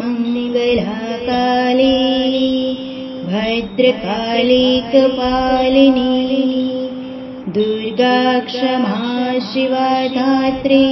मङ्गला काली भद्रकाली कपालिनी दुर्गा क्षमा शिवा धात्री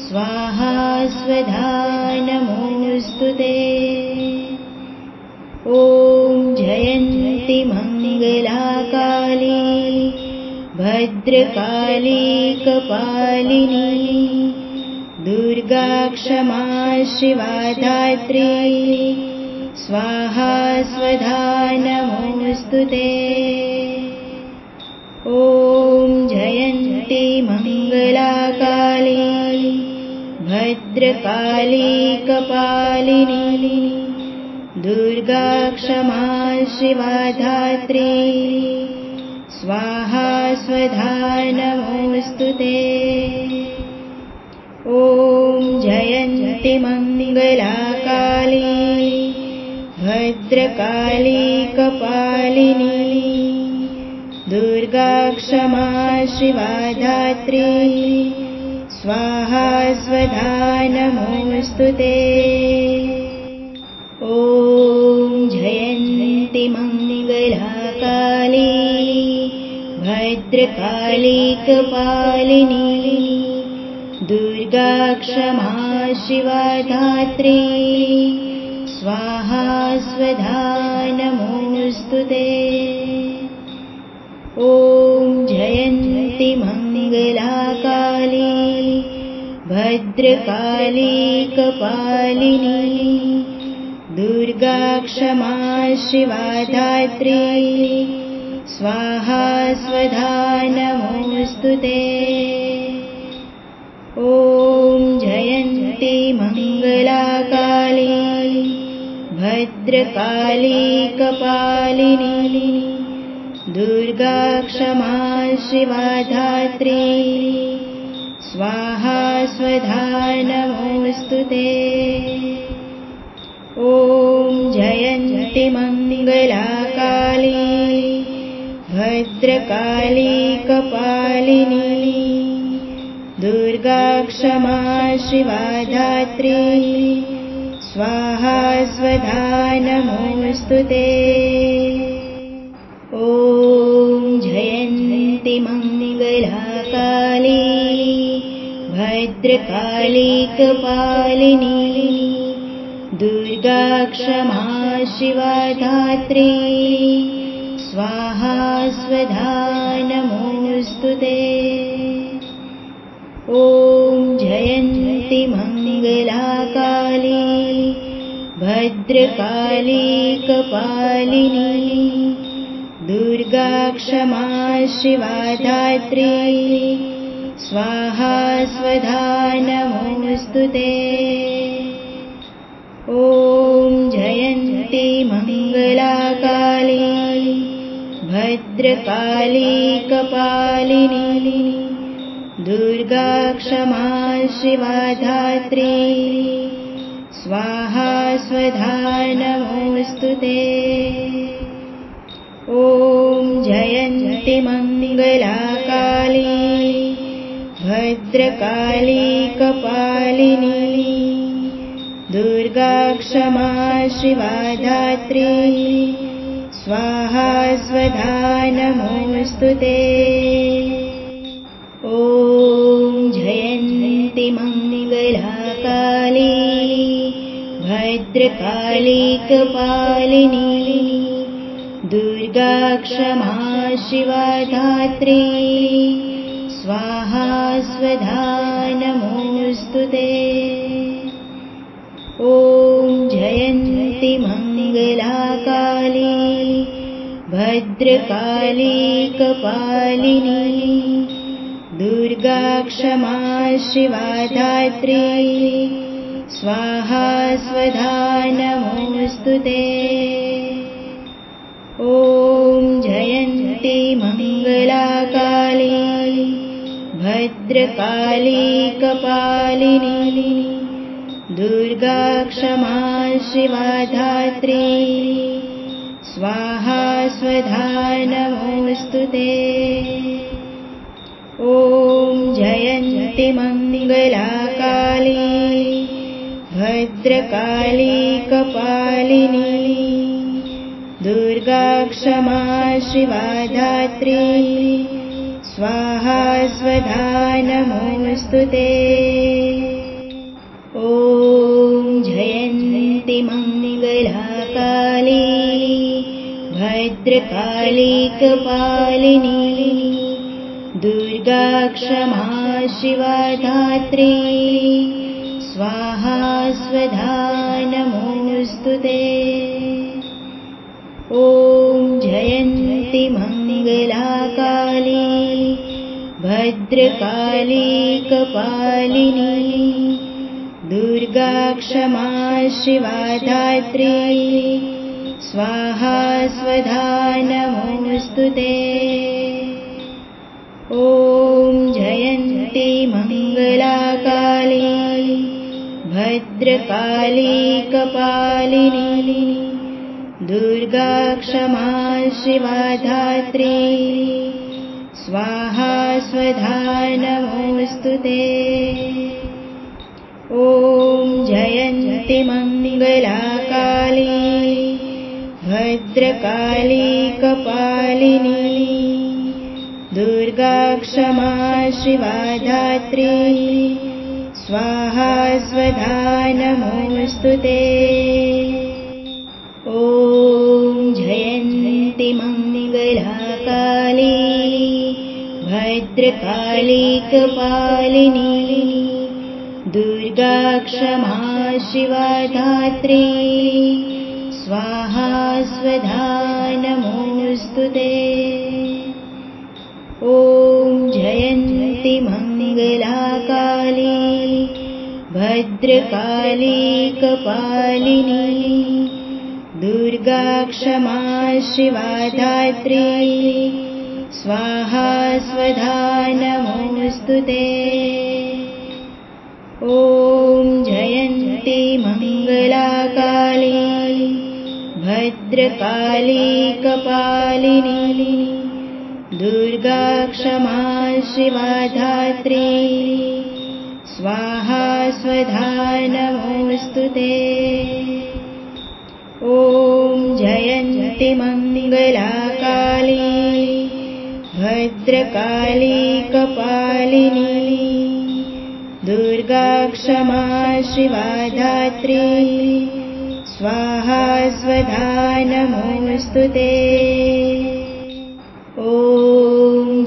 स्वाहा स्वधा नमोऽस्तुते। ॐ जयन्ती मङ्गला काली भद्रकाली कपालिनी दुर्गा क्षमा शिवा धात्री स्वाहा स्वधा नमोऽस्तुते। ॐ जयन्ती मङ्गला काली भद्रकाली कपालिनी दुर्गा क्षमा शिवा धात्री स्वाहा स्वधा नमोऽस्तुते। ॐ जयन्ती मङ्गला काली भद्रकाली कपालिनी दुर्गा क्षमा शिवा धात्री स्वाहा स्वधा नमोऽस्तुते। ॐ जयन्ती मङ्गला काली भद्रकाली कपालिनी दुर्गा क्षमा शिवा धात्री स्वाहा स्वधा नमोऽस्तुते। ॐ जयन्ती मङ्गला काली भद्रकाली कपालिनी दुर्गा क्षमा शिवा धात्री स्वाहा स्वधा नमोऽस्तुते। ॐ जयन्ती मङ्गला काली भद्रकाली कपालिनी दुर्गा क्षमा शिवा धात्री स्वाहा स्वधा नमोऽस्तुते। ॐ जयन्ती मङ्गला काली भद्रकाली कपालिनी दुर्गा क्षमा शिवा धात्री स्वाहा स्वधा नमोऽस्तुते। ॐ जयन्ती मङ्गला काली भद्रकाली कपालिनी दुर्गा क्षमा शिवा धात्री स्वाहा स्वधा नमोऽस्तुते। ॐ जयन्ती मङ्गला काली भद्रकाली कपालिनी दुर्गा क्षमा शिवा धात्री स्वाहा स्वधा नमोऽस्तुते। ॐ जयन्ती मङ्गला काली भद्रकाली कपालिनी दुर्गा क्षमा शिवा धात्री स्वाहा स्वधा नमोऽस्तुते। ॐ जयन्ती मङ्गला काली भद्रकाली कपालिनी दुर्गा क्षमा शिवा धात्री स्वाहा स्वधा नमोऽस्तुते। ॐ जयन्ती मङ्गला काली भद्रकाली कपालिनी दुर्गा क्षमा शिवा धात्री स्वाहा स्वधा नमोऽस्तुते। ॐ जयन्ती मङ्गला काली भद्रकाली कपालिनी दुर्गा क्षमा शिवा धात्री स्वाहा स्वधा नमोऽस्तुते। ॐ जयन्ती मङ्गला काली भद्रकाली कपालिनी दुर्गा क्षमा शिवा धात्री स्वाहा स्वधा नमोऽस्तुते। ॐ जयन्ती मङ्गला काली भद्रकाली कपालिनी दुर्गा क्षमा शिवा धात्री स्वाहा स्वधा नमोऽस्तुते। ॐ जयन्ति मङ्गलाकाली भद्रकाली कपालिनी दुर्गा क्षमा शिवा धात्री स्वाहा स्वधा नमोऽस्तुते। ॐ जयन्ति मङ्गलाकाली भद्रकाली कपालिनी दुर्गा क्षमा शिवा धात्री स्वाहा स्वधा नमोऽस्तुते। ॐ जयन्ति मङ्गलाकाली भद्रकाली कपालिनी दुर्गा क्षमा शिवा धात्री स्वाहा स्वधा नमोऽस्तुते। ॐ जयन्ति मङ्गलाकाली भद्रकाली कपालिनी दुर्गा क्षमा शिवा धात्री स्वाहा स्वधा नमोऽस्तुते। ॐ जयन्ति मङ्गलाकाली भद्रकाली कपालिनी दुर्गा क्षमा शिवा धात्री स्वाहा स्वधा नमोऽस्तुते। ॐ जयन्ति मङ्गलाकाली भद्रकाली कपालिनी दुर्गा क्षमा शिवा धात्री स्वाहा स्वधा नमोऽस्तुते। ॐ जयन्ति मङ्गलाकाली भद्रकाली कपालिनी दुर्गा क्षमा शिवा धात्री स्वाहा स्वधा नमोऽस्तुते। ॐ जयन्ति मङ्गलाकाली भद्रकाली कपालिनी दुर्गा क्षमा शिवा धात्री स्वाहा स्वधा नमोऽस्तुते। ॐ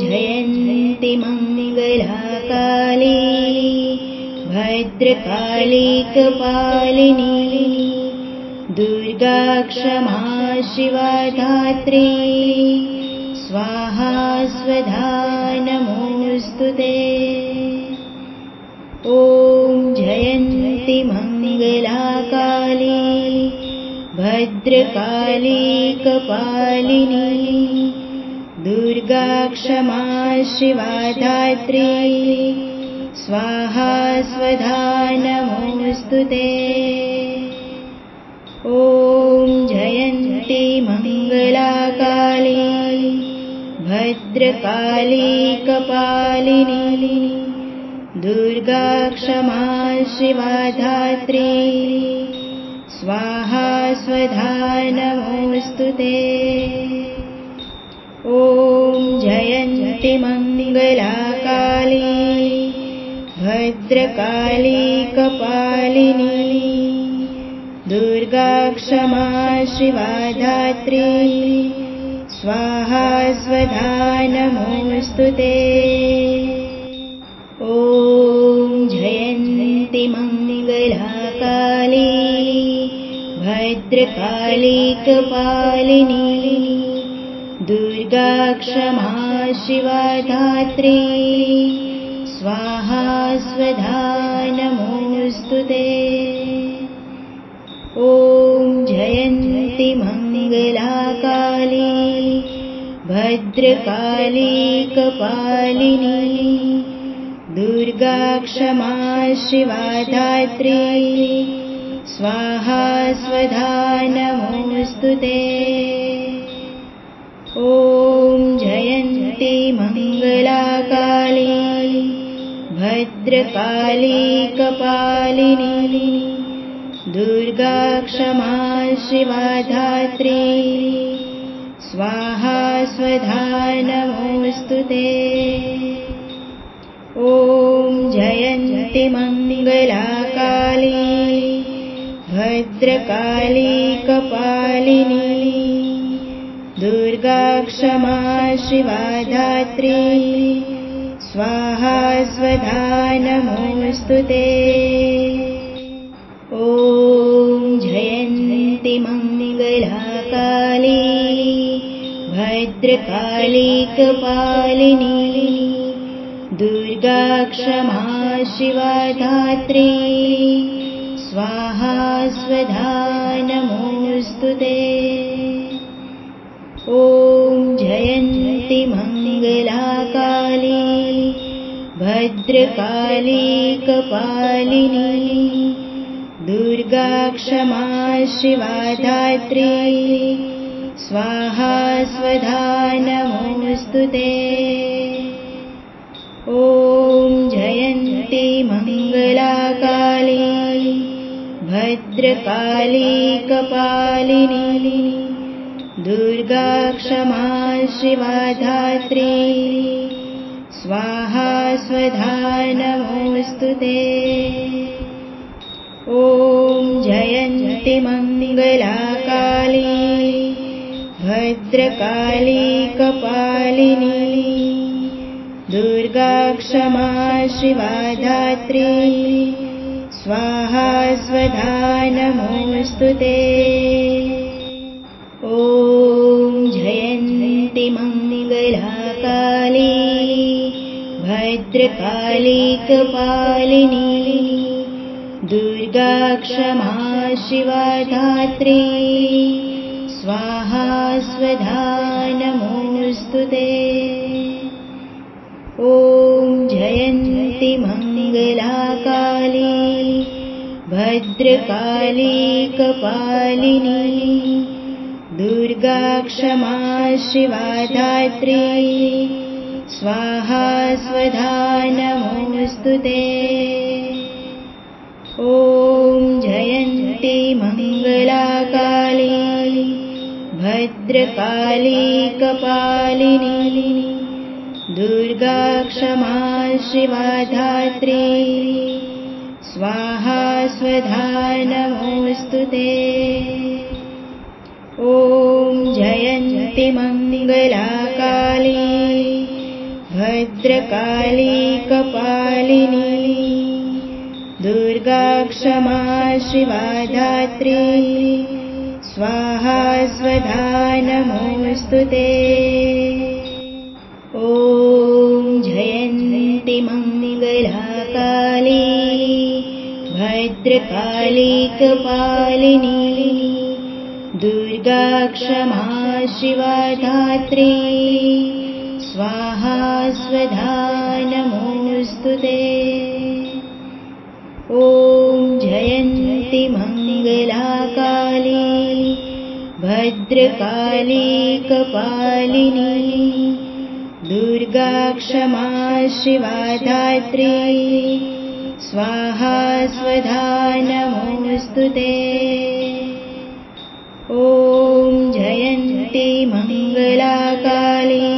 जयन्ति मङ्गलाकाली भद्रकाली कपालिनी दुर्गा क्षमा शिवा धात्री स्वाहा स्वधा नमोऽस्तुते। ॐ जयन्ति मङ्गलाकाली भद्रकाली कपालिनी दुर्गा क्षमा शिवा धात्री स्वाहा स्वधा नमोऽस्तुते। ॐ जयन्ति मङ्गलाकाली भद्रकाली कपालिनी दुर्गा क्षमा शिवा धात्री स्वाहा स्वधा नमोऽस्तुते। ॐ जयन्ति मङ्गलाकाली भद्रकाली कपालिनी दुर्गा क्षमा शिवा धात्री स्वाहा स्वधा नमोऽस्तुते। ॐ जयन्ति मङ्गलाकाली भद्रकाली कपालिनी दुर्गा क्षमा शिवा धात्री स्वाहा स्वधा नमोऽस्तुते। ॐ जयन्ति मङ्गलाकाली भद्रकाली कपालिनी दुर्गा क्षमा शिवा धात्री स्वाहा स्वधा नमोऽस्तुते। ॐ जयन्ति मङ्गलाकाली भद्रकाली कपालिनी दुर्गा क्षमा शिवा धात्री स्वाहा स्वधा नमोऽस्तुते। ॐ जयन्ति मङ्गला काली भद्रकाली कपालिनी दुर्गा क्षमा शिवा धात्री स्वाहा स्वधा नमोऽस्तुते। ॐ जयन्ति मङ्गला काली भद्रकाली कपालिनी दुर्गा क्षमा शिवा धात्री स्वाहा स्वधा नमोऽस्तुते। ॐ जयन्ति मङ्गला काली भद्रकाली कपालिनी दुर्गा क्षमा शिवा धात्री स्वाहा स्वधा नमोऽस्तुते। ॐ जयन्ति मङ्गला काली भद्रकाली कपालिनी दुर्गा क्षमा शिवा धात्री स्वाहा स्वधा नमोऽस्तुते। ॐ जयन्ति मङ्गला काली भद्रकाली कपालिनी दुर्गा क्षमा शिवा धात्री स्वाहा स्वधा नमोऽस्तुते। ॐ जयन्ति मङ्गला काली भद्रकाली कपालिनी दुर्गा क्षमा शिवा धात्री स्वाहा स्वधा नमोऽस्तुते। ॐ जयन्ति मङ्गला काली भद्रकाली कपालिनी दुर्गा क्षमा शिवा धात्री स्वाहा स्वधा नमोऽस्तुते। ॐ जयन्ति मङ्गला काली भद्रकाली कपालिनी दुर्गा क्षमा शिवा धात्री स्वाहा स्वधा नमोऽस्तुते। ॐ जयन्ति मङ्गला काली भद्रकाली कपालिनी दुर्गा क्षमा शिवा धात्री स्वाहा स्वधा नमोऽस्तुते। ॐ जयन्ति मङ्गला काली भद्रकाली कपालिनी दुर्गा क्षमा शिवा धात्री स्वाहा स्वधा नमोऽस्तुते। ॐ जयन्ति मङ्गला काली भद्रकाली कपालिनी दुर्गा क्षमा शिवा धात्री स्वाहा स्वधा नमोऽस्तुते। ॐ जयन्ति मङ्गला काली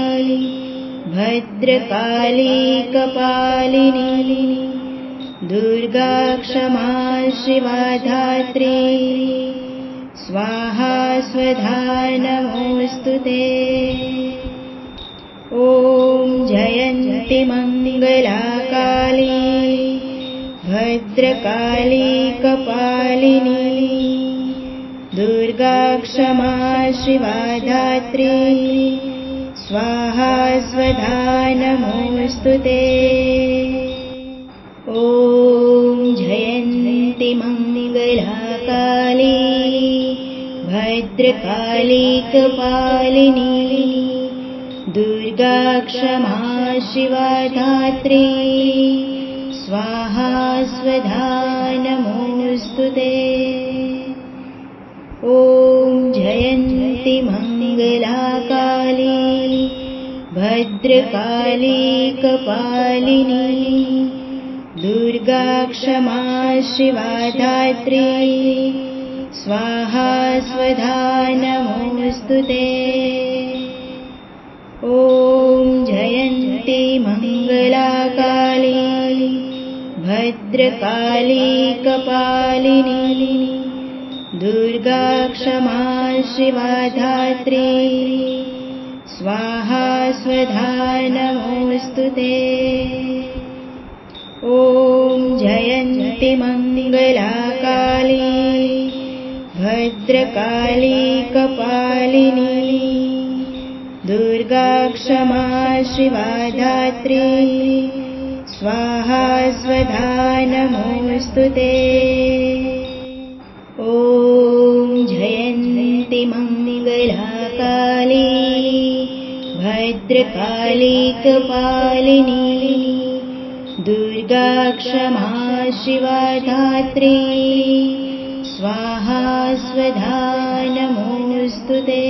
भद्रकाली कपालिनी दुर्गा क्षमा शिवा धात्री स्वाहा स्वधा नमोऽस्तुते। ॐ जयन्ति मङ्गला काली भद्रकाली कपालिनी दुर्गा क्षमा शिवा धात्री स्वाहा स्वधा नमोऽस्तुते। ॐ जयन्ति मङ्गला काली भद्रकाली कपालिनी दुर्गा क्षमा शिवा धात्री स्वाहा स्वधा नमोऽस्तुते। ॐ जयन्ति मङ्गला काली भद्रकाली कपालिनी दुर्गा क्षमा शिवा धात्री स्वाहा स्वधा नमोऽस्तुते। ॐ जयन्ती मङ्गला काली भद्रकाली कपालिनी दुर्गा क्षमा शिवा धात्री स्वाहा स्वधा नमोऽस्तुते। ॐ जयन्ती मङ्गला काली भद्रकाली कपालिनी दुर्गा क्षमा शिवा धात्री स्वाहा स्वधा नमोऽस्तुते। ॐ जयन्ती मङ्गला काली भद्रकाली कपालिनी दुर्गा क्षमा शिवा धात्री स्वाहा स्वधा नमोऽस्तुते।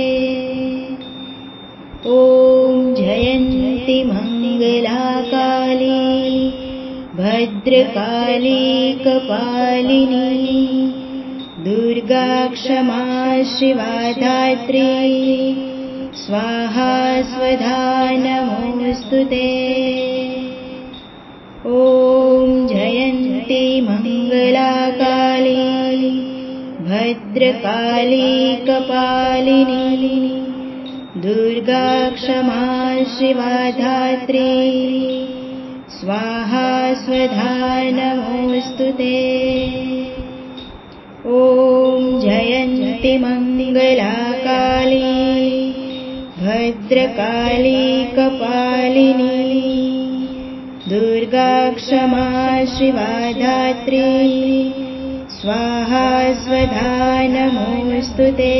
ॐ जयन्ती मङ्गला काली भद्रकाली कपालिनी दुर्गा क्षमा शिवा धात्री स्वाहा स्वधा नमोऽस्तुते। ॐ जयन्ती मङ्गला काली भद्रकाली कपालिनी दुर्गा क्षमा शिवा धात्री स्वाहा स्वधा नमोऽस्तुते। ॐ जयन्ती मङ्गला काली भद्रकाली कपालिनी दुर्गा क्षमा शिवा धात्री स्वाहा स्वधा नमोऽस्तुते।